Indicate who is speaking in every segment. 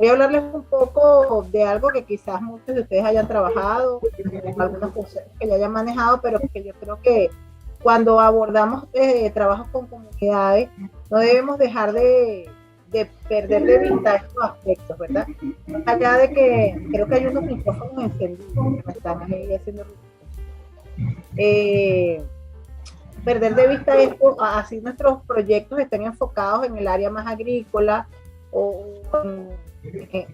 Speaker 1: voy a hablarles un poco de algo que quizás muchos de ustedes hayan trabajado, algunos conceptos que ya hayan manejado, pero que yo creo que cuando abordamos trabajos con comunidades, no debemos dejar de perder de vista estos aspectos, ¿verdad? Más allá de que creo que hay unos micrófonos encendidos que me están ahí haciendo ruido. Perder de vista esto, así nuestros proyectos estén enfocados en el área más agrícola o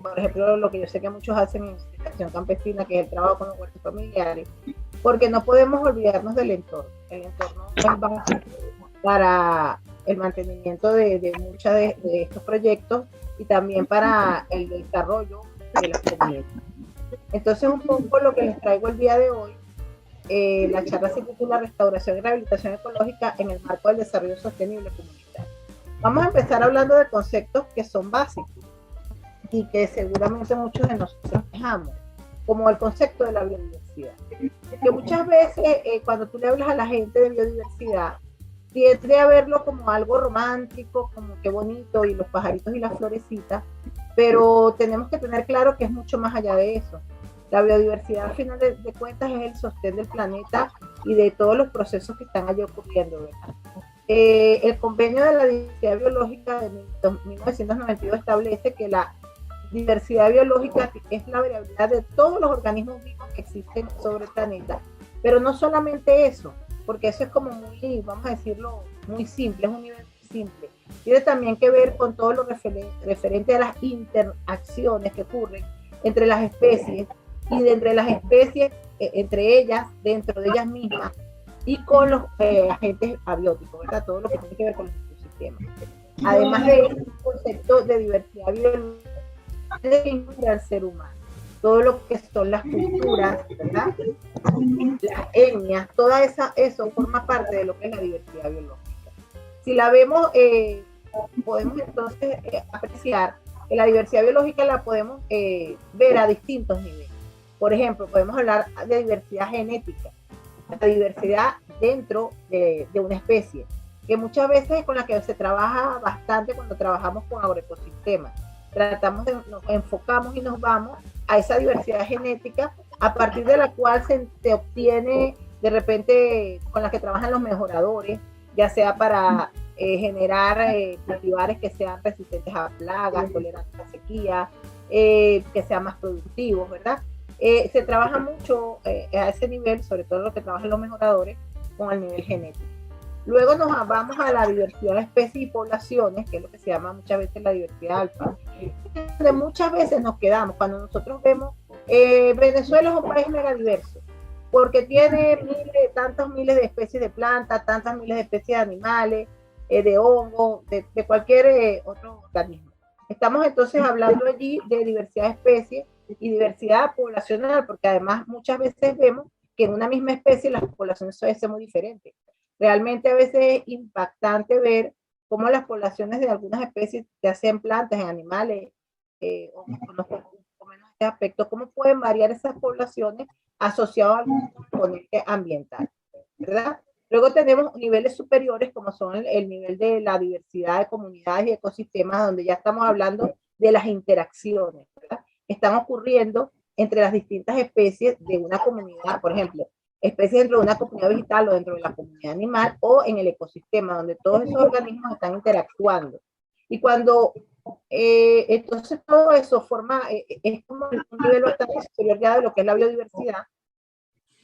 Speaker 1: por ejemplo, lo que yo sé que muchos hacen en acción campesina, que es el trabajo con los huertos familiares, porque no podemos olvidarnos del entorno. El entorno es básico para el mantenimiento de muchos de estos proyectos y también para el desarrollo de las comunidades. Entonces, un poco lo que les traigo el día de hoy, la charla se titula Restauración y Rehabilitación Ecológica en el marco del desarrollo sostenible comunitario. Vamos a empezar hablando de conceptos que son básicos y que seguramente muchos de nosotros dejamos, como el concepto de la biodiversidad. Que muchas veces cuando tú le hablas a la gente de biodiversidad, tiende a verlo como algo romántico, como qué bonito, y los pajaritos y las florecitas, pero tenemos que tener claro que es mucho más allá de eso. La biodiversidad, al final de cuentas, es el sostén del planeta y de todos los procesos que están allí ocurriendo, ¿verdad? El convenio de la diversidad biológica de 1992 establece que la diversidad biológica es la variabilidad de todos los organismos vivos que existen sobre el planeta, pero no solamente eso, porque eso es como muy, vamos a decirlo, muy simple, es un nivel simple. Tiene también que ver con todo lo referente a las interacciones que ocurren entre las especies y de entre las especies, entre ellas, dentro de ellas mismas, y con los agentes abióticos, ¿verdad? Todo lo que tiene que ver con los ecosistemas. Además de este concepto de diversidad biológica, de incluir al ser humano. Todo lo que son las culturas, ¿verdad? Las etnias, toda eso forma parte de lo que es la diversidad biológica. Si la vemos, podemos entonces apreciar que la diversidad biológica la podemos ver a distintos niveles. Por ejemplo, podemos hablar de diversidad genética, la diversidad dentro de una especie, que muchas veces es con la que se trabaja bastante cuando trabajamos con agroecosistemas. Nos enfocamos y nos vamos a esa diversidad genética a partir de la cual se obtiene de repente con la que trabajan los mejoradores, ya sea para generar cultivares que sean resistentes a plagas, tolerantes a sequía, que sean más productivos, ¿verdad? Se trabaja mucho a ese nivel, sobre todo lo que trabajan los mejoradores, con el nivel genético. Luego nos vamos a la diversidad de especies y poblaciones, que es lo que se llama muchas veces la diversidad alfa, donde muchas veces nos quedamos cuando nosotros vemos Venezuela es un país megadiverso, porque tiene tantos miles de especies de plantas, tantas miles de especies de animales, de hongos, de cualquier otro organismo. Estamos entonces hablando allí de diversidad de especies y diversidad poblacional, porque además muchas veces vemos que en una misma especie las poblaciones suelen ser muy diferentes. Realmente a veces es impactante ver cómo las poblaciones de algunas especies, ya sea en plantas, en animales, o menos este aspecto, cómo pueden variar esas poblaciones asociadas a algún componente ambiental, ¿verdad? Luego tenemos niveles superiores como son el nivel de la diversidad de comunidades y ecosistemas, donde ya estamos hablando de las interacciones, ¿verdad? Que están ocurriendo entre las distintas especies de una comunidad, por ejemplo, especies dentro de una comunidad vegetal o dentro de la comunidad animal o en el ecosistema, donde todos esos organismos están interactuando. Y cuando entonces todo eso forma, es como un nivel bastante superior ya de lo que es la biodiversidad.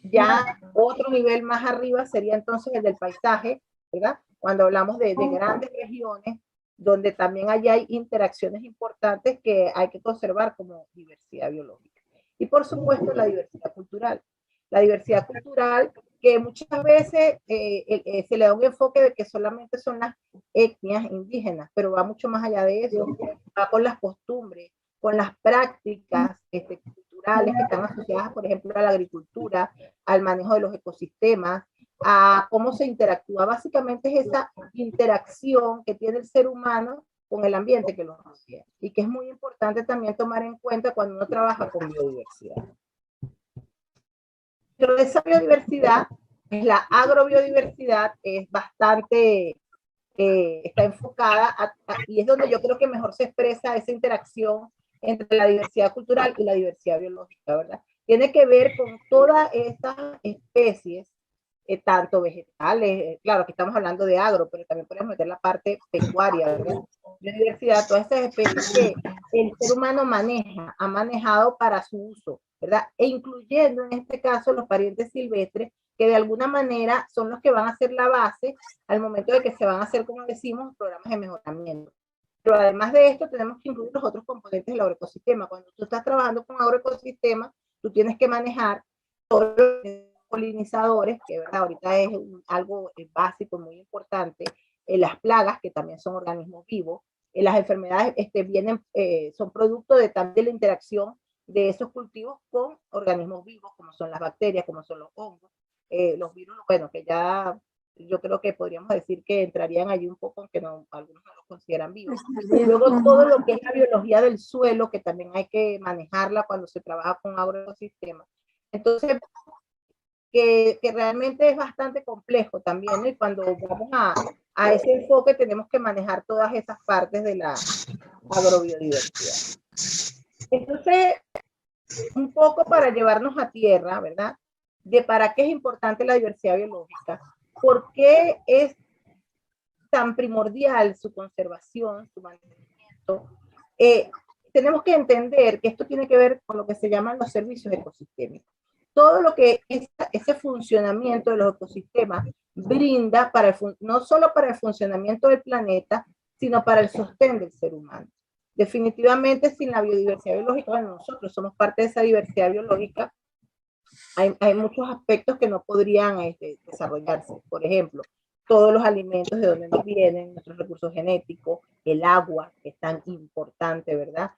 Speaker 1: Ya otro nivel más arriba sería entonces el del paisaje, ¿verdad? Cuando hablamos de grandes regiones, donde también allá hay interacciones importantes que hay que conservar como diversidad biológica. Y por supuesto la diversidad cultural. La diversidad cultural que muchas veces se le da un enfoque de que solamente son las etnias indígenas, pero va mucho más allá de eso, va con las costumbres, con las prácticas culturales que están asociadas, por ejemplo, a la agricultura, al manejo de los ecosistemas, a cómo se interactúa. Básicamente es esa interacción que tiene el ser humano con el ambiente que lo rodea y que es muy importante también tomar en cuenta cuando uno trabaja con biodiversidad. Pero esa biodiversidad, es la agrobiodiversidad, es bastante, está enfocada y es donde yo creo que mejor se expresa esa interacción entre la diversidad cultural y la diversidad biológica, ¿verdad? Tiene que ver con todas estas especies, tanto vegetales, claro, aquí estamos hablando de agro, pero también podemos meter la parte pecuaria, ¿verdad? Biodiversidad, todas estas especies que el ser humano maneja, ha manejado para su uso, ¿verdad? E incluyendo en este caso los parientes silvestres, que de alguna manera son los que van a ser la base al momento de que se van a hacer, como decimos, programas de mejoramiento. Pero además de esto, tenemos que incluir los otros componentes del agroecosistema. Cuando tú estás trabajando con agroecosistema, tú tienes que manejar todos los polinizadores, que ¿verdad? Ahorita es algo básico, muy importante, las plagas, que también son organismos vivos, las enfermedades vienen, son producto de también la interacción de esos cultivos con organismos vivos, como son las bacterias, como son los hongos, los virus, bueno, que ya yo creo que podríamos decir que entrarían allí un poco, aunque no, algunos no los consideran vivos. Luego todo lo que es la biología del suelo, que también hay que manejarla cuando se trabaja con agroecosistemas. Entonces, que realmente es bastante complejo también, ¿no? Y cuando vamos a ese enfoque tenemos que manejar todas esas partes de la agrobiodiversidad. Entonces, un poco para llevarnos a tierra, ¿verdad? De para qué es importante la diversidad biológica, por qué es tan primordial su conservación, su mantenimiento. Tenemos que entender que esto tiene que ver con lo que se llaman los servicios ecosistémicos. Todo lo que ese funcionamiento de los ecosistemas brinda para no solo para el funcionamiento del planeta, sino para el sostén del ser humano. Definitivamente, sin la biodiversidad biológica, bueno, nosotros somos parte de esa diversidad biológica, hay muchos aspectos que no podrían desarrollarse. Por ejemplo, todos los alimentos de donde nos vienen, nuestros recursos genéticos, el agua, que es tan importante, ¿verdad?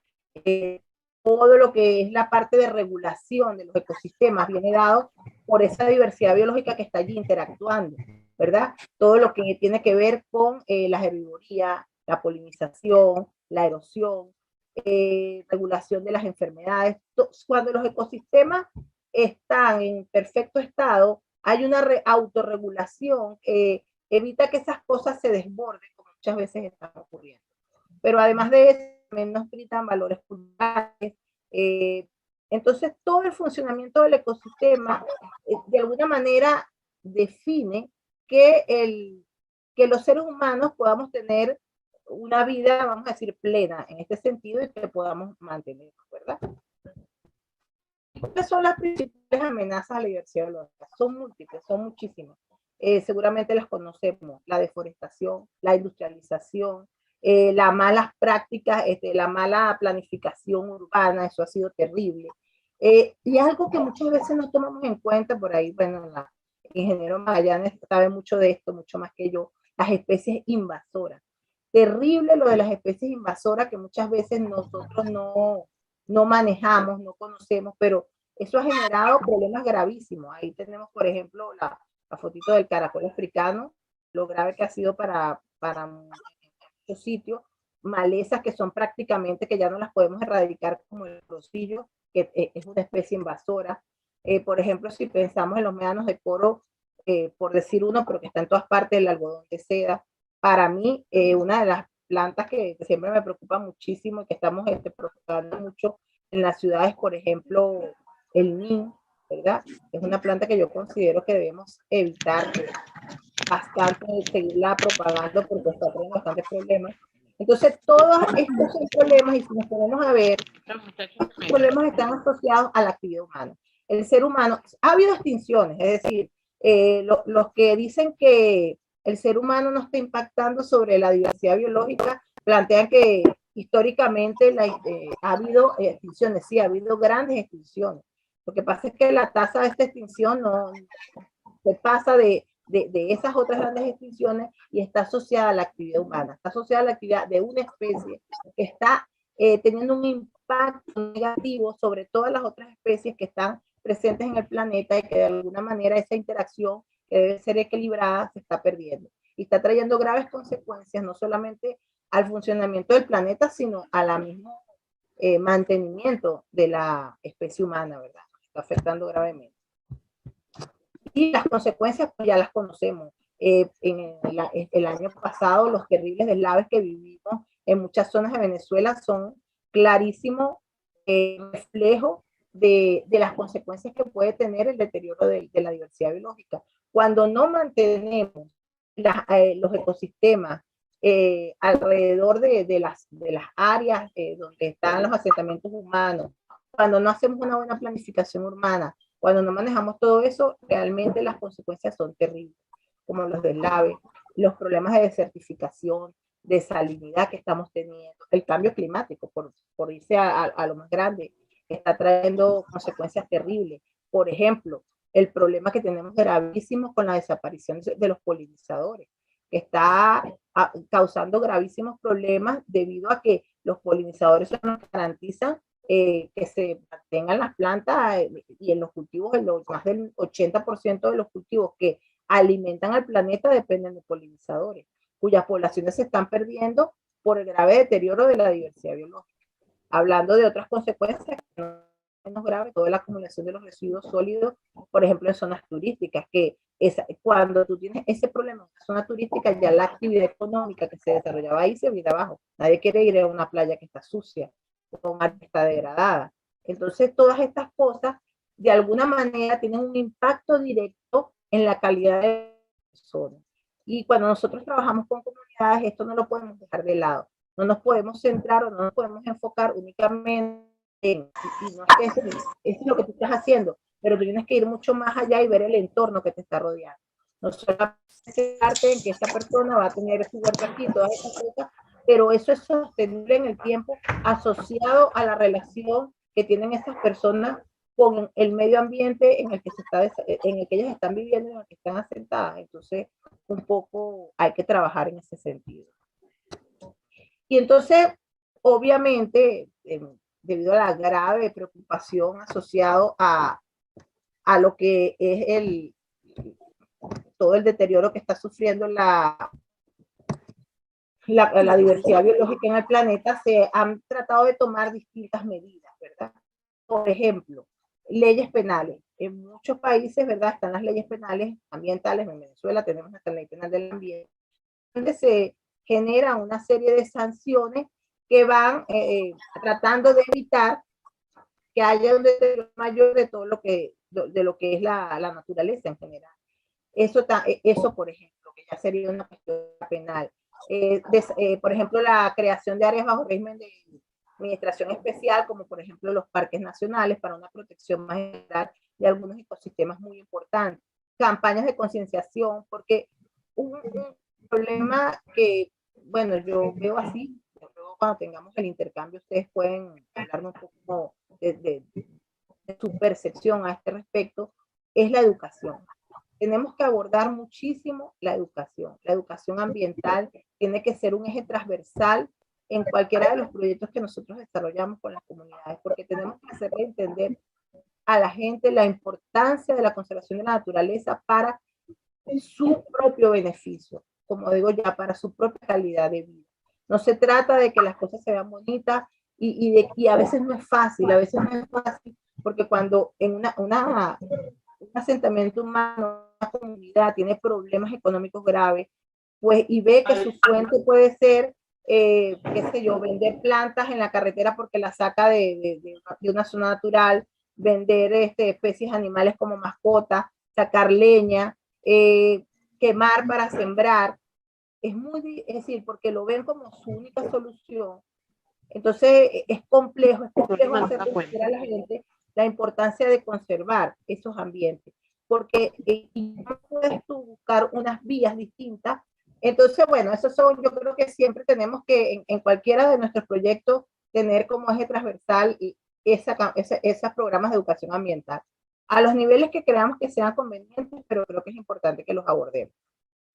Speaker 1: Todo lo que es la parte de regulación de los ecosistemas viene dado por esa diversidad biológica que está allí interactuando, ¿verdad? Todo lo que tiene que ver con la herbivoría, la polinización, la erosión, regulación de las enfermedades. Cuando los ecosistemas están en perfecto estado, hay una autorregulación que evita que esas cosas se desborden, como muchas veces están ocurriendo. Pero además de eso, también nos brindan valores culturales. Entonces, todo el funcionamiento del ecosistema, de alguna manera, define que los seres humanos podamos tener una vida, vamos a decir, plena en este sentido y que podamos mantener, ¿verdad? ¿Cuáles son las principales amenazas a la diversidad biológica? Son múltiples, son muchísimas. Seguramente las conocemos: la deforestación, la industrialización, las malas prácticas, la mala planificación urbana, eso ha sido terrible. Y algo que muchas veces no tomamos en cuenta por ahí, bueno, el ingeniero Magallanes sabe mucho de esto, mucho más que yo, las especies invasoras. Terrible lo de las especies invasoras que muchas veces nosotros no manejamos, no conocemos, pero eso ha generado problemas gravísimos. Ahí tenemos, por ejemplo, la fotito del caracol africano, lo grave que ha sido para muchos sitios, malezas que son prácticamente que ya no las podemos erradicar, como el rosillo, que es una especie invasora. Por ejemplo, si pensamos en los médanos de coro, por decir uno, pero que está en todas partes, el algodón de seda, para mí, una de las plantas que siempre me preocupa muchísimo y que estamos propagando mucho en las ciudades, por ejemplo, el NIM, ¿verdad? Es una planta que yo considero que debemos evitar bastante, seguirla propagando porque está trayendo bastantes problemas. Entonces, todos estos son problemas, y si nos ponemos a ver, los problemas están asociados a la actividad humana. El ser humano, ha habido extinciones, es decir, los que dicen que el ser humano no está impactando sobre la diversidad biológica, plantean que históricamente ha habido extinciones, sí, ha habido grandes extinciones. Lo que pasa es que la tasa de esta extinción no se pasa de esas otras grandes extinciones y está asociada a la actividad humana, está asociada a la actividad de una especie que está teniendo un impacto negativo sobre todas las otras especies que están presentes en el planeta y que de alguna manera esa interacción que debe ser equilibrada se está perdiendo y está trayendo graves consecuencias no solamente al funcionamiento del planeta, sino a la mismo mantenimiento de la especie humana, ¿verdad? Está afectando gravemente. Y las consecuencias pues ya las conocemos. El año pasado, los terribles deslaves que vivimos en muchas zonas de Venezuela son clarísimo reflejo de las consecuencias que puede tener el deterioro de la diversidad biológica. Cuando no mantenemos los ecosistemas alrededor de las áreas donde están los asentamientos humanos, cuando no hacemos una buena planificación urbana, cuando no manejamos todo eso, realmente las consecuencias son terribles, como los deslaves, los problemas de desertificación, de salinidad que estamos teniendo, el cambio climático, por irse a lo más grande, está trayendo consecuencias terribles. Por ejemplo, el problema que tenemos gravísimo con la desaparición de los polinizadores, que está causando gravísimos problemas debido a que los polinizadores son los que garantizan que se mantengan las plantas y en los cultivos, más del 80% de los cultivos que alimentan al planeta dependen de polinizadores, cuyas poblaciones se están perdiendo por el grave deterioro de la diversidad biológica. Hablando de otras consecuencias menos graves, toda la acumulación de los residuos sólidos, por ejemplo, en zonas turísticas, que cuando tú tienes ese problema en una zona turística, ya la actividad económica que se desarrollaba ahí se viene abajo. Nadie quiere ir a una playa que está sucia, o una que está degradada. Entonces, todas estas cosas, de alguna manera, tienen un impacto directo en la calidad de las personas. Y cuando nosotros trabajamos con comunidades, esto no lo podemos dejar de lado. No nos podemos centrar o no nos podemos enfocar únicamente en, y no es que eso es lo que tú estás haciendo, pero tú tienes que ir mucho más allá y ver el entorno que te está rodeando. No solamente centrarte en que esa persona va a tener su huerto aquí, todas esas cosas, pero eso es sostenible en el tiempo asociado a la relación que tienen esas personas con el medio ambiente en el que en el que ellas están viviendo, en el que están asentadas. Entonces, un poco hay que trabajar en ese sentido. Y entonces, obviamente, debido a la grave preocupación asociado a lo que es todo el deterioro que está sufriendo la diversidad biológica en el planeta, se han tratado de tomar distintas medidas, ¿verdad? Por ejemplo, leyes penales. En muchos países, ¿verdad? Están las leyes penales ambientales. En Venezuela tenemos nuestra ley penal del ambiente, donde se genera una serie de sanciones que van tratando de evitar que haya un deterioro mayor de todo de lo que es la naturaleza en general. Eso, por ejemplo, que ya sería una cuestión penal. Por ejemplo, la creación de áreas bajo régimen de administración especial, como por ejemplo los parques nacionales, para una protección más general de algunos ecosistemas muy importantes. Campañas de concienciación, porque un problema que, bueno, yo veo así, luego cuando tengamos el intercambio, ustedes pueden hablarme un poco de su percepción a este respecto, es la educación. Tenemos que abordar muchísimo la educación. La educación ambiental tiene que ser un eje transversal en cualquiera de los proyectos que nosotros desarrollamos con las comunidades, porque tenemos que hacerle entender a la gente la importancia de la conservación de la naturaleza para su propio beneficio, como digo ya, para su propia calidad de vida. No se trata de que las cosas se vean bonitas y a veces no es fácil, porque cuando en un asentamiento humano, una comunidad tiene problemas económicos graves, pues y ve que su fuente puede ser, qué sé yo, vender plantas en la carretera porque la saca de una zona natural, vender especies animales como mascotas, sacar leña, quemar para sembrar. Es decir, porque lo ven como su única solución. Entonces es complejo hacer entender a la gente la importancia de conservar esos ambientes, porque no puedes tú buscar unas vías distintas. Entonces, bueno, esos son, yo creo que siempre tenemos que en cualquiera de nuestros proyectos tener como eje transversal esos programas de educación ambiental a los niveles que creamos que sean convenientes, pero creo que es importante que los abordemos.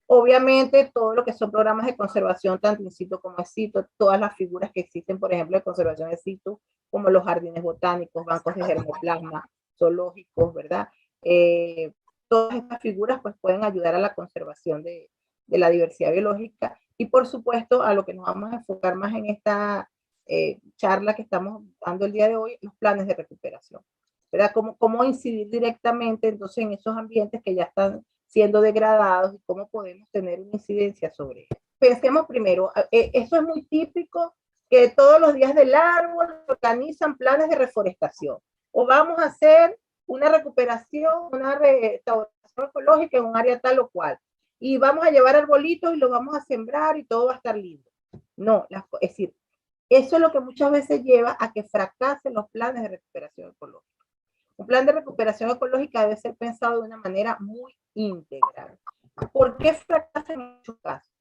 Speaker 1: Obviamente, todo lo que son programas de conservación, tanto in situ como ex situ, todas las figuras que existen, por ejemplo, de conservación ex situ, como los jardines botánicos, bancos de germoplasma, zoológicos, ¿verdad? Todas estas figuras pues pueden ayudar a la conservación de la diversidad biológica y, por supuesto, a lo que nos vamos a enfocar más en esta charla que estamos dando el día de hoy, los planes de recuperación, ¿verdad? Cómo incidir directamente entonces en esos ambientes que ya están siendo degradados y cómo podemos tener una incidencia sobre ellos. Pensemos primero, eso es muy típico que todos los días del árbol organizan planes de reforestación. O vamos a hacer una recuperación, una restauración ecológica en un área tal o cual. Y vamos a llevar arbolitos y los vamos a sembrar y todo va a estar lindo. No, es decir, eso es lo que muchas veces lleva a que fracasen los planes de recuperación ecológica. Un plan de recuperación ecológica debe ser pensado de una manera muy integral. ¿Por qué fracasa en muchos casos?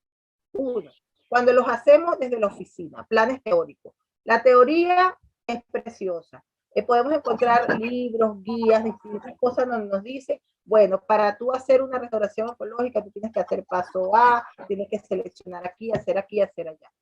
Speaker 1: Uno, cuando los hacemos desde la oficina, planes teóricos. La teoría es preciosa. Podemos encontrar libros, guías, distintas cosas donde nos dice, bueno, para tú hacer una restauración ecológica, tú tienes que hacer paso A, tienes que seleccionar aquí, hacer allá.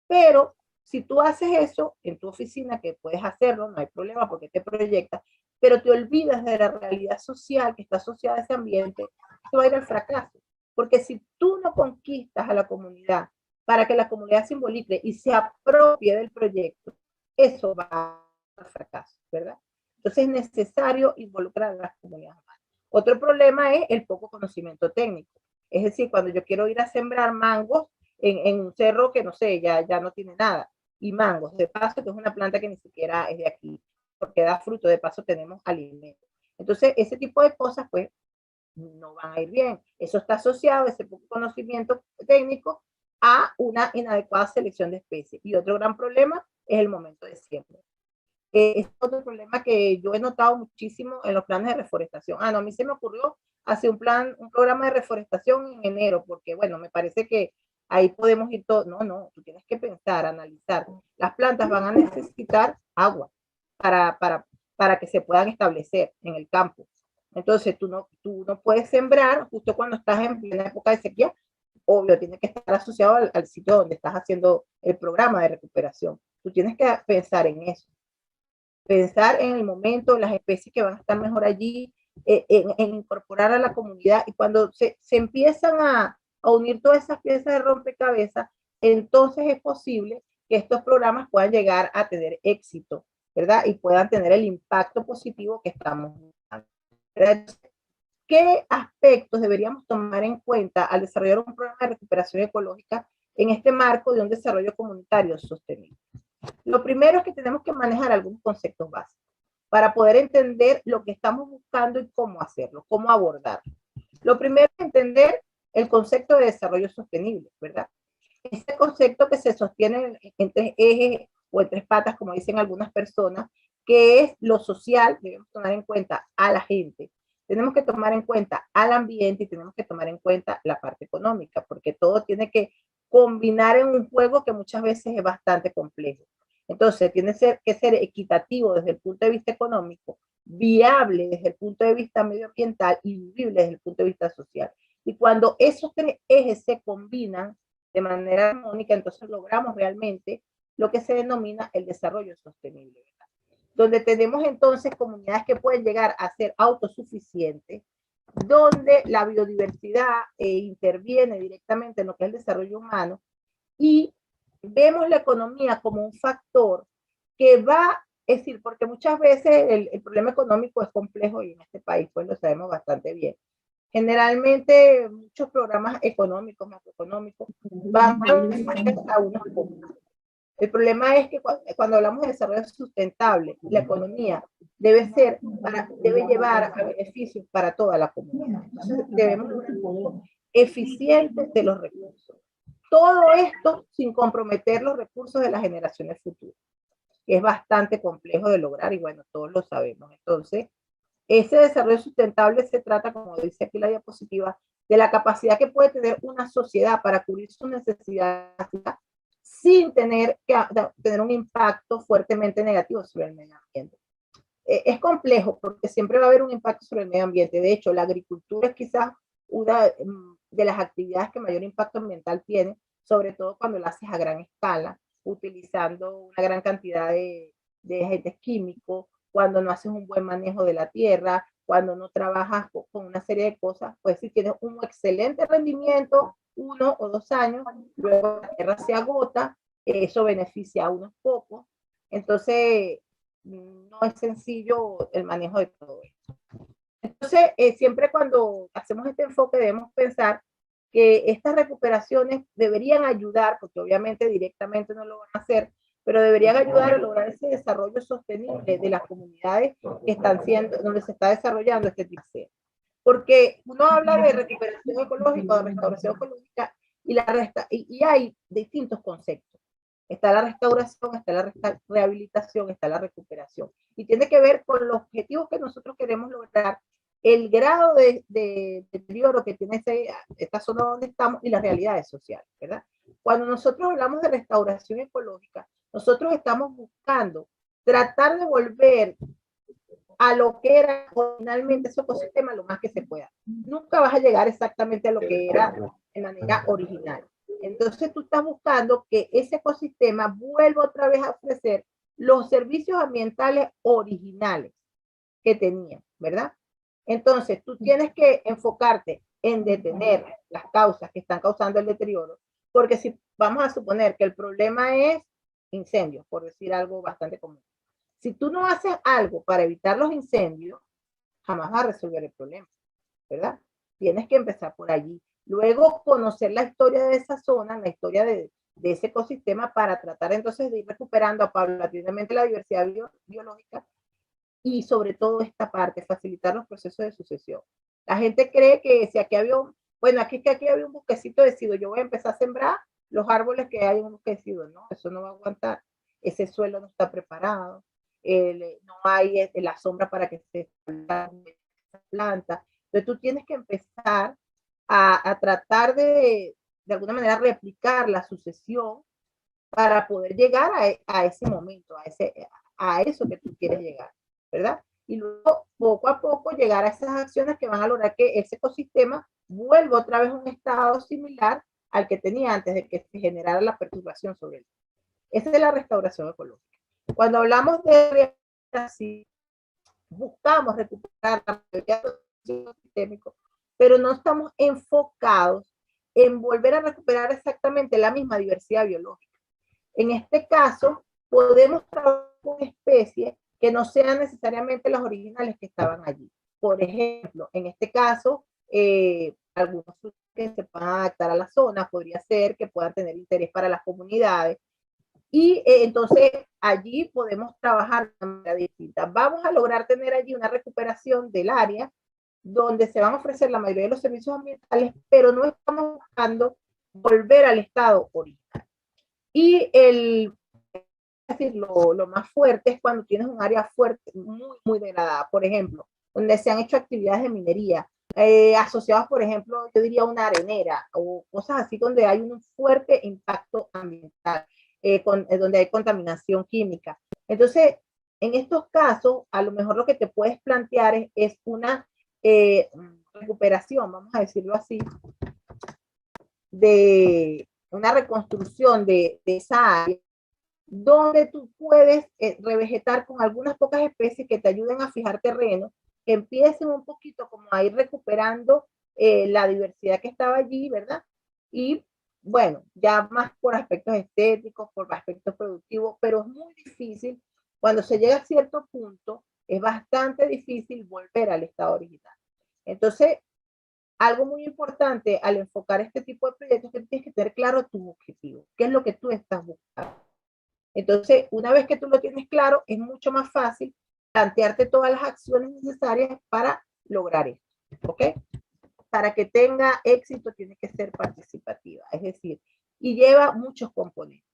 Speaker 1: Pero si tú haces eso en tu oficina, que puedes hacerlo, no hay problema porque te proyectas, pero te olvidas de la realidad social que está asociada a ese ambiente, te va a ir al fracaso. Porque si tú no conquistas a la comunidad para que la comunidad se involucre y se apropie del proyecto, eso va al fracaso, ¿verdad? Entonces es necesario involucrar a las comunidades. Otro problema es el poco conocimiento técnico. Es decir, cuando yo quiero ir a sembrar mangos en un cerro que no sé, ya no tiene nada, y mangos, de paso, que es una planta que ni siquiera es de aquí, porque da fruto, de paso tenemos alimento. Entonces, ese tipo de cosas, pues, no van a ir bien. Eso está asociado, ese poco conocimiento técnico, a una inadecuada selección de especies. Y otro gran problema es el momento de siembra. Es otro problema que yo he notado muchísimo en los planes de reforestación. No, a mí se me ocurrió hacer un programa de reforestación en enero, porque bueno, me parece que ahí podemos ir todo. No, tú tienes que pensar, analizar. Las plantas van a necesitar agua para que se puedan establecer en el campo. Entonces, tú no puedes sembrar justo cuando estás en plena época de sequía. Obvio, tiene que estar asociado al sitio donde estás haciendo el programa de recuperación. Tú tienes que pensar en eso. Pensar en el momento, las especies que van a estar mejor allí, en incorporar a la comunidad. Y cuando se empiezan a unir todas esas piezas de rompecabezas, entonces es posible que estos programas puedan llegar a tener éxito, ¿verdad? Y puedan tener el impacto positivo que estamos buscando. ¿Qué aspectos deberíamos tomar en cuenta al desarrollar un programa de recuperación ecológica en este marco de un desarrollo comunitario sostenible? Lo primero es que tenemos que manejar algunos conceptos básicos para poder entender lo que estamos buscando y cómo hacerlo, cómo abordarlo. Lo primero es entender el concepto de desarrollo sostenible, ¿verdad? Este concepto que se sostiene en tres ejes o en tres patas, como dicen algunas personas, que es lo social, debemos tomar en cuenta a la gente, tenemos que tomar en cuenta al ambiente y tenemos que tomar en cuenta la parte económica, porque todo tiene que combinar en un juego que muchas veces es bastante complejo. Entonces, tiene que ser equitativo desde el punto de vista económico, viable desde el punto de vista medioambiental y vivible desde el punto de vista social. Y cuando esos tres ejes se combinan de manera armónica, entonces logramos realmente lo que se denomina el desarrollo sostenible, ¿verdad? Donde tenemos entonces comunidades que pueden llegar a ser autosuficientes, donde la biodiversidad interviene directamente en lo que es el desarrollo humano y vemos la economía como un factor que va, es decir, porque muchas veces el problema económico es complejo y en este país pues lo sabemos bastante bien. Generalmente muchos programas económicos, macroeconómicos, van a unos pocos. El problema es que cuando hablamos de desarrollo sustentable, la economía debe llevar a beneficios para toda la comunidad. Entonces debemos ser un uso eficiente de los recursos. Todo esto sin comprometer los recursos de las generaciones futuras, que es bastante complejo de lograr y bueno, todos lo sabemos. Entonces, ese desarrollo sustentable se trata, como dice aquí la diapositiva, de la capacidad que puede tener una sociedad para cubrir sus necesidades sin tener que tener un impacto fuertemente negativo sobre el medio ambiente. Es complejo porque siempre va a haber un impacto sobre el medio ambiente. De hecho, la agricultura es quizás una de las actividades que mayor impacto ambiental tiene, sobre todo cuando la haces a gran escala, utilizando una gran cantidad de agentes químicos, cuando no haces un buen manejo de la tierra, cuando no trabajas con una serie de cosas, pues si tienes un excelente rendimiento, 1 o 2 años, luego la tierra se agota, eso beneficia a unos pocos, entonces no es sencillo el manejo de todo esto. Entonces, siempre cuando hacemos este enfoque debemos pensar que estas recuperaciones deberían ayudar, porque obviamente directamente no lo van a hacer, pero deberían ayudar a lograr ese desarrollo sostenible de las comunidades que están siendo, donde se está desarrollando este tipo de. Porque uno habla de recuperación ecológica, de restauración ecológica, y hay distintos conceptos. Está la restauración, está la rehabilitación, está la recuperación. Y tiene que ver con los objetivos que nosotros queremos lograr, el grado de deterioro que tiene esta zona donde estamos y las realidades sociales, ¿verdad? Cuando nosotros hablamos de restauración ecológica, nosotros estamos buscando tratar de volver a lo que era originalmente ese ecosistema lo más que se pueda. Nunca vas a llegar exactamente a lo que era de manera original. Entonces tú estás buscando que ese ecosistema vuelva otra vez a ofrecer los servicios ambientales originales que tenía, ¿verdad? Entonces tú tienes que enfocarte en detener las causas que están causando el deterioro, porque si vamos a suponer que el problema es incendios, por decir algo bastante común, si tú no haces algo para evitar los incendios, jamás vas a resolver el problema, ¿verdad? Tienes que empezar por allí. Luego conocer la historia de esa zona, la historia de ese ecosistema para tratar entonces de ir recuperando paulatinamente la diversidad biológica y sobre todo esta parte, facilitar los procesos de sucesión. La gente cree que si aquí había bueno, aquí había un bosquecito decido, yo voy a empezar a sembrar los árboles que hay en un bosquecito, no, eso no va a aguantar, ese suelo no está preparado, no hay la sombra para que se planta. Entonces tú tienes que empezar a tratar de alguna manera replicar la sucesión para poder llegar a ese momento, a eso que tú quieres llegar, ¿verdad? Y luego, poco a poco, llegar a esas acciones que van a lograr que ese ecosistema vuelva otra vez a un estado similar al que tenía antes de que se generara la perturbación sobre él. Esa es la restauración ecológica. Cuando hablamos de rehabilitación, buscamos recuperar la mayoría de los sistémicos, pero no estamos enfocados en volver a recuperar exactamente la misma diversidad biológica. En este caso, podemos trabajar con especies que no sean necesariamente las originales que estaban allí. Por ejemplo, en este caso, algunos que se puedan adaptar a la zona, podría ser que puedan tener interés para las comunidades. Y entonces allí podemos trabajar de manera distinta. Vamos a lograr tener allí una recuperación del área donde se van a ofrecer la mayoría de los servicios ambientales, pero no estamos buscando volver al estado original. Y lo más fuerte es cuando tienes un área fuerte, muy degradada, por ejemplo, donde se han hecho actividades de minería, asociadas, por ejemplo, yo diría una arenera o cosas así donde hay un fuerte impacto ambiental, donde hay contaminación química. Entonces, en estos casos, a lo mejor lo que te puedes plantear es una recuperación, vamos a decirlo así, de una reconstrucción de esa área, donde tú puedes revegetar con algunas pocas especies que te ayuden a fijar terreno, que empiecen un poquito como a ir recuperando la diversidad que estaba allí, ¿verdad? Y bueno, ya más por aspectos estéticos, por aspectos productivos, pero es muy difícil, cuando se llega a cierto punto, es bastante difícil volver al estado original. Entonces, algo muy importante al enfocar este tipo de proyectos es que tienes que tener claro tu objetivo, qué es lo que tú estás buscando. Entonces, una vez que tú lo tienes claro, es mucho más fácil plantearte todas las acciones necesarias para lograr esto, ¿ok? Para que tenga éxito tiene que ser participativa, es decir, y lleva muchos componentes.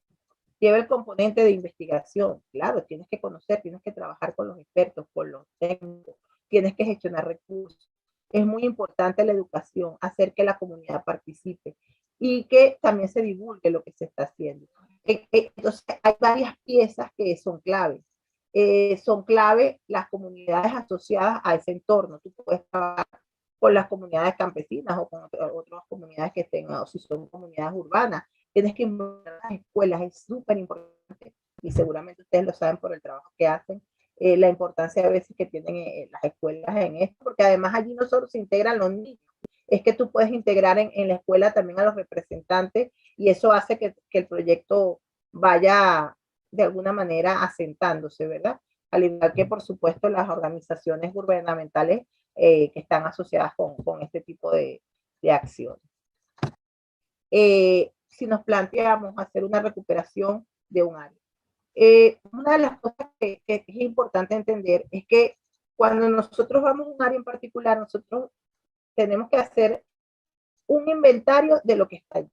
Speaker 1: Lleva el componente de investigación, claro, tienes que conocer, tienes que trabajar con los expertos, con los técnicos, tienes que gestionar recursos. Es muy importante la educación, hacer que la comunidad participe y que también se divulgue lo que se está haciendo. Entonces, hay varias piezas que son claves. Son clave las comunidades asociadas a ese entorno. Tú puedes trabajar con las comunidades campesinas o con otras comunidades que estén, o si son comunidades urbanas. Tienes que involucrar las escuelas, es súper importante y seguramente ustedes lo saben por el trabajo que hacen, la importancia a veces que tienen las escuelas en esto, porque además allí no solo se integran los niños, es que tú puedes integrar en la escuela también a los representantes y eso hace que el proyecto vaya de alguna manera asentándose, ¿verdad? Al igual que, por supuesto, las organizaciones gubernamentales que están asociadas con este tipo de acciones. Si nos planteamos hacer una recuperación de un área, una de las cosas que es importante entender es que cuando nosotros vamos a un área en particular, nosotros tenemos que hacer un inventario de lo que está allí.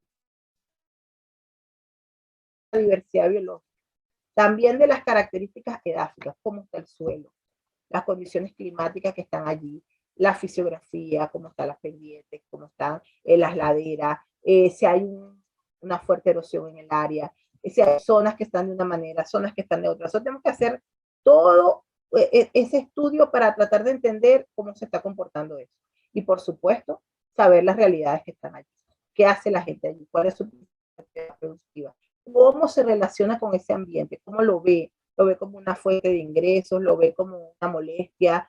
Speaker 1: La diversidad biológica. También de las características edáficas, cómo está el suelo, las condiciones climáticas que están allí, la fisiografía, cómo están las pendientes, cómo están las laderas, si hay una fuerte erosión en el área, si hay zonas que están de una manera, zonas que están de otra. Entonces tenemos que hacer todo ese estudio para tratar de entender cómo se está comportando eso. Y por supuesto, saber las realidades que están allí. ¿Qué hace la gente allí? ¿Cuál es su actividad productiva? ¿Cómo se relaciona con ese ambiente? ¿Cómo lo ve? ¿Lo ve como una fuente de ingresos? ¿Lo ve como una molestia?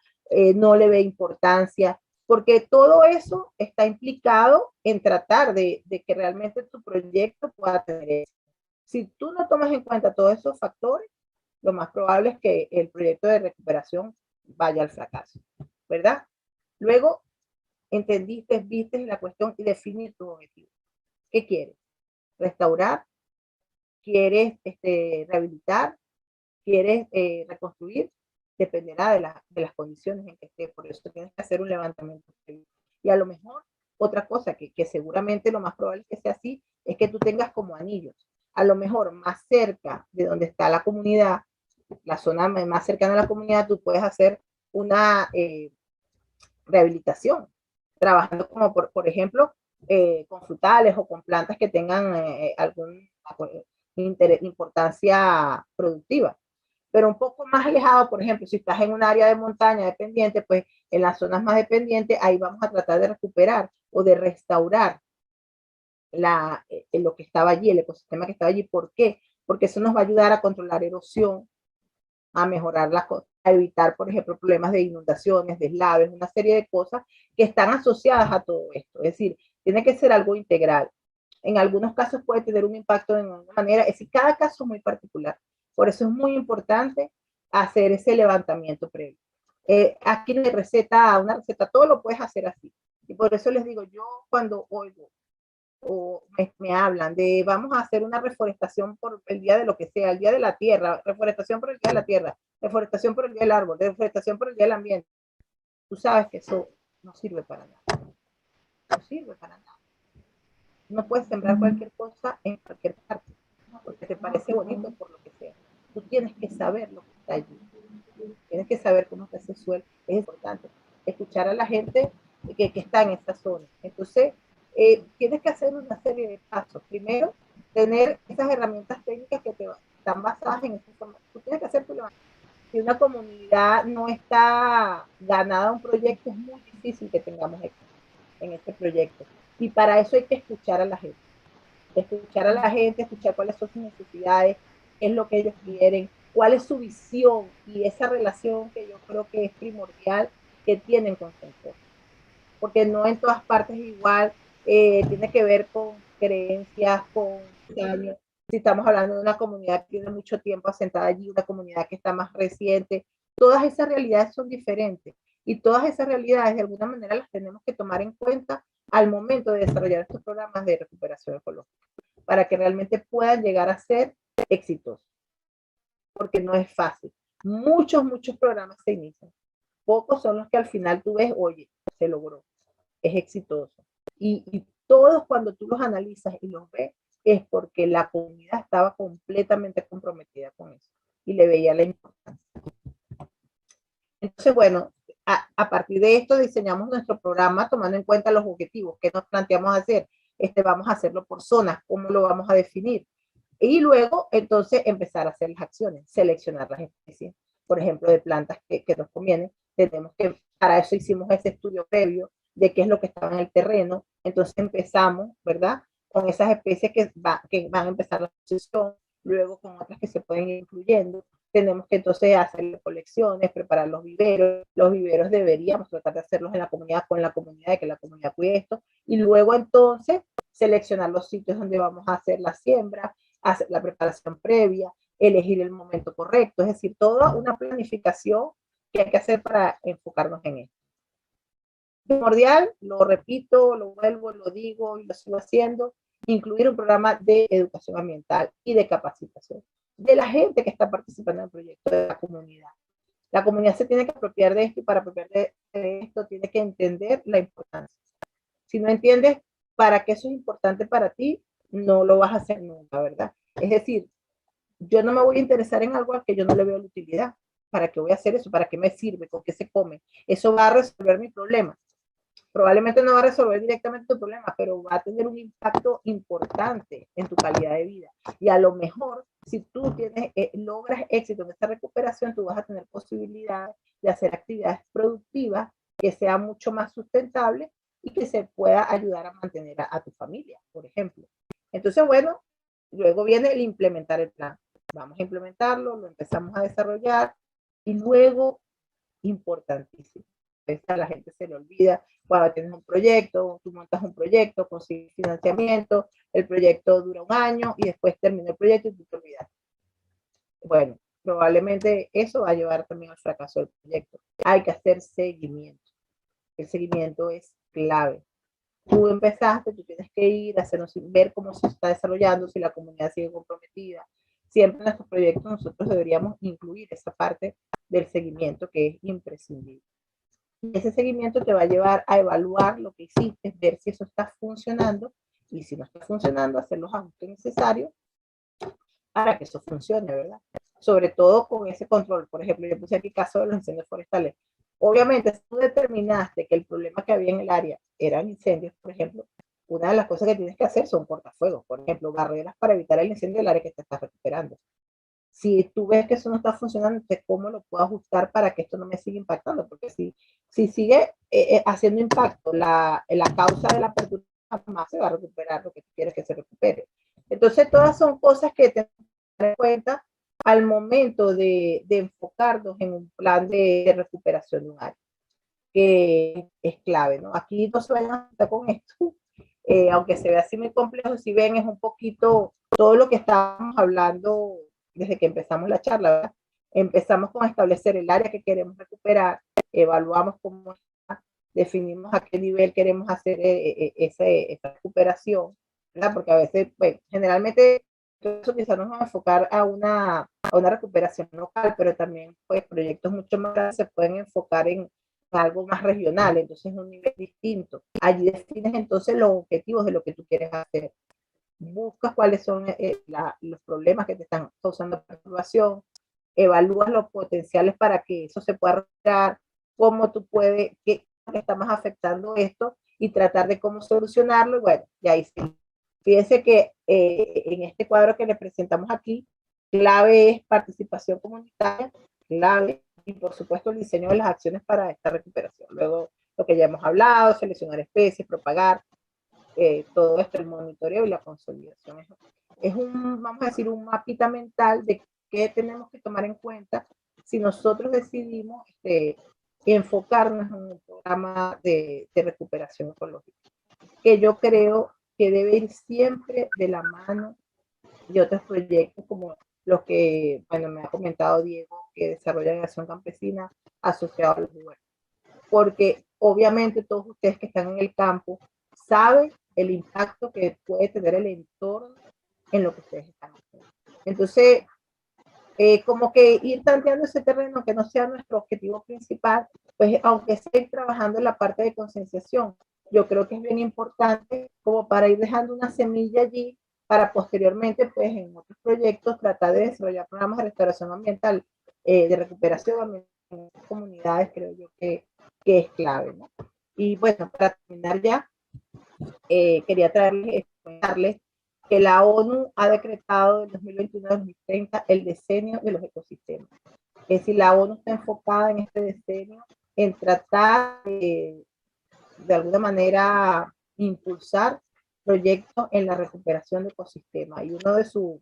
Speaker 1: ¿No le ve importancia? Porque todo eso está implicado en tratar de que realmente tu proyecto pueda tener éxito. Si tú no tomas en cuenta todos esos factores, lo más probable es que el proyecto de recuperación vaya al fracaso, ¿verdad? Luego, entendiste, viste la cuestión y definir tu objetivo. ¿Qué quieres? ¿Restaurar? ¿Quieres rehabilitar? ¿Quieres reconstruir? Dependerá de las condiciones en que esté. Por eso tienes que hacer un levantamiento. Y a lo mejor, otra cosa que seguramente lo más probable es que sea así, es que tú tengas como anillos. A lo mejor más cerca de donde está la comunidad, la zona más cercana a la comunidad, tú puedes hacer una rehabilitación, trabajando como por ejemplo con frutales o con plantas que tengan alguna importancia productiva. Pero un poco más alejado, por ejemplo, si estás en un área de montaña dependiente, pues en las zonas más dependientes, ahí vamos a tratar de recuperar o de restaurar lo que estaba allí, el ecosistema que estaba allí. ¿Por qué? Porque eso nos va a ayudar a controlar erosión, a mejorar las cosas, a evitar, por ejemplo, problemas de inundaciones, deslaves, una serie de cosas que están asociadas a todo esto. Es decir, tiene que ser algo integral. En algunos casos puede tener un impacto de una manera, es decir, cada caso es muy particular. Por eso es muy importante hacer ese levantamiento previo. Aquí no hay receta, una receta, todo lo puedes hacer así. Y por eso les digo, yo cuando oigo o me hablan de vamos a hacer una reforestación por el día de lo que sea, el día de la tierra, reforestación por el día de la tierra, reforestación por el día del árbol, reforestación por el día del ambiente. Tú sabes que eso no sirve para nada. No sirve para nada. No puedes sembrar cualquier cosa en cualquier parte, porque te parece bonito por lo que sea. Tú tienes que saber lo que está allí. Tienes que saber cómo está ese suelo. Es importante escuchar a la gente que está en esta zona. Entonces, tienes que hacer una serie de pasos. Primero, tener esas herramientas técnicas que están basadas en esa información. Tú tienes que hacer tu levantamiento. Si una comunidad no está ganada a un proyecto, es muy difícil que tengamos éxito en este proyecto. Y para eso hay que escuchar a la gente. Escuchar a la gente, escuchar cuáles son sus necesidades, qué es lo que ellos quieren, cuál es su visión y esa relación que yo creo que es primordial que tienen con su entorno. Porque no en todas partes igual, tiene que ver con creencias, con años. Si estamos hablando de una comunidad que tiene mucho tiempo asentada allí, una comunidad que está más reciente, todas esas realidades son diferentes y todas esas realidades de alguna manera las tenemos que tomar en cuenta al momento de desarrollar estos programas de recuperación ecológica para que realmente puedan llegar a ser exitosos, porque no es fácil. Muchos programas se inician, pocos son los que al final tú ves, oye, se logró, es exitoso. Y todos cuando tú los analizas y los ves, es porque la comunidad estaba completamente comprometida con eso y le veía la importancia. Entonces, bueno, a partir de esto diseñamos nuestro programa tomando en cuenta los objetivos que nos planteamos hacer. Vamos a hacerlo por zonas, ¿cómo lo vamos a definir? Y luego, entonces, empezar a hacer las acciones, seleccionar las especies, por ejemplo, de plantas que nos convienen. Tenemos que, para eso hicimos ese estudio previo de qué es lo que estaba en el terreno. Entonces empezamos, ¿verdad? Con esas especies que van a empezar la sucesión, luego con otras que se pueden ir incluyendo. Tenemos que entonces hacer colecciones, preparar los viveros. Los viveros deberíamos tratar de hacerlos en la comunidad, con la comunidad, de que la comunidad cuide esto. Y luego entonces seleccionar los sitios donde vamos a hacer la siembra, hacer la preparación previa, elegir el momento correcto, es decir, toda una planificación que hay que hacer para enfocarnos en esto. Primordial, lo repito, lo vuelvo, lo digo y lo sigo haciendo, incluir un programa de educación ambiental y de capacitación. de la gente que está participando en el proyecto, de la comunidad. La comunidad se tiene que apropiar de esto y para apropiar de esto tiene que entender la importancia. Si no entiendes para qué eso es importante para ti, no lo vas a hacer nunca, ¿verdad? Es decir, yo no me voy a interesar en algo al que yo no le veo la utilidad. ¿Para qué voy a hacer eso? ¿Para qué me sirve? ¿Con qué se come? Eso va a resolver mi problema. Probablemente no va a resolver directamente tu problema, pero va a tener un impacto importante en tu calidad de vida. Y a lo mejor, si tú logras éxito en esta recuperación, tú vas a tener posibilidad de hacer actividades productivas que sean mucho más sustentables y que se pueda ayudar a mantener a tu familia, por ejemplo. Entonces, bueno, luego viene el implementar el plan. Vamos a implementarlo, lo empezamos a desarrollar y luego, importantísimo, a la gente se le olvida cuando tienes un proyecto, tú montas un proyecto, consigues financiamiento, el proyecto dura un año y después termina el proyecto y tú te olvidas. Bueno, probablemente eso va a llevar también al fracaso del proyecto. Hay que hacer seguimiento. El seguimiento es clave. Tú empezaste, tú tienes que ir, ver cómo se está desarrollando, si la comunidad sigue comprometida. Siempre en nuestros proyectos nosotros deberíamos incluir esa parte del seguimiento que es imprescindible. Y ese seguimiento te va a llevar a evaluar lo que hiciste, ver si eso está funcionando y si no está funcionando, hacer los ajustes necesarios para que eso funcione, ¿verdad? Sobre todo con ese control. Por ejemplo, yo puse aquí el caso de los incendios forestales. Obviamente, si tú determinaste que el problema que había en el área eran incendios, por ejemplo, una de las cosas que tienes que hacer son cortafuegos, por ejemplo, barreras para evitar el incendio del área que te estás recuperando. Si tú ves que eso no está funcionando, entonces cómo lo puedo ajustar para que esto no me siga impactando, porque si sigue haciendo impacto la causa de la apertura, jamás se va a recuperar lo que tú quieres que se recupere. Entonces, todas son cosas que tenemos que tener en cuenta al momento de enfocarnos en un plan de recuperación de un área, que es clave, ¿no? Aquí no se vayan a estar con esto, aunque se vea así muy complejo, si ven es un poquito todo lo que estábamos hablando desde que empezamos la charla, ¿verdad? Empezamos con establecer el área que queremos recuperar, evaluamos cómo está, definimos a qué nivel queremos hacer esa recuperación, ¿verdad? Porque a veces, bueno, generalmente quizás nos vamos a enfocar a una recuperación local, pero también pues proyectos mucho más grandes se pueden enfocar en algo más regional, entonces es un nivel distinto. Allí defines entonces los objetivos de lo que tú quieres hacer. Buscas cuáles son los problemas que te están causando perturbación, evalúas los potenciales para que eso se pueda recuperar, cómo tú puedes, qué está más afectando esto y tratar de cómo solucionarlo. Y bueno, y ahí sí. Fíjense que en este cuadro que le presentamos aquí, clave es participación comunitaria, clave y por supuesto el diseño de las acciones para esta recuperación. Luego lo que ya hemos hablado, seleccionar especies, propagar, todo esto, el monitoreo y la consolidación. Es un, vamos a decir, un mapita mental de qué tenemos que tomar en cuenta si nosotros decidimos enfocarnos en un programa de recuperación ecológica, que yo creo que debe ir siempre de la mano de otros proyectos como los que, bueno, me ha comentado Diego, que desarrollan acción campesina asociados a los huertos. Porque obviamente todos ustedes que están en el campo saben el impacto que puede tener el entorno en lo que ustedes están haciendo. Entonces, como que ir tanteando ese terreno que no sea nuestro objetivo principal, pues aunque sea ir trabajando en la parte de concienciación, yo creo que es bien importante como para ir dejando una semilla allí para posteriormente, pues en otros proyectos, tratar de desarrollar programas de restauración ambiental, de recuperación ambiental en comunidades, creo yo que es clave, ¿no? Y bueno, para terminar ya, quería comentarles que la ONU ha decretado del 2021 al 2030 el decenio de los ecosistemas. Es decir, la ONU está enfocada en este decenio en tratar de alguna manera impulsar proyectos en la recuperación de ecosistemas. Y uno de sus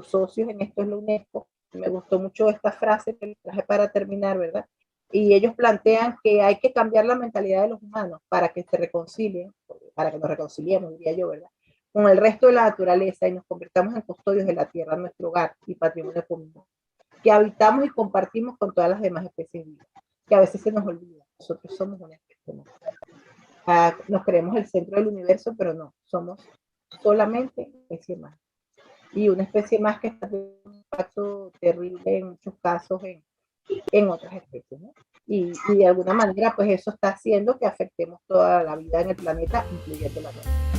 Speaker 1: socios en esto es la UNESCO. Me gustó mucho esta frase que les traje para terminar, ¿verdad? Y ellos plantean que hay que cambiar la mentalidad de los humanos para que se reconcilien, para que nos reconciliemos, diría yo, ¿verdad? Con el resto de la naturaleza y nos convirtamos en custodios de la tierra, nuestro hogar y patrimonio común, que habitamos y compartimos con todas las demás especies vivas, que a veces se nos olvida, nosotros somos una especie más. Nos creemos el centro del universo, pero no, somos solamente especie humana. y una especie más que está teniendo un impacto terrible en muchos casos en otras especies, ¿no? Y de alguna manera, pues eso está haciendo que afectemos toda la vida en el planeta, incluyendo la nuestra.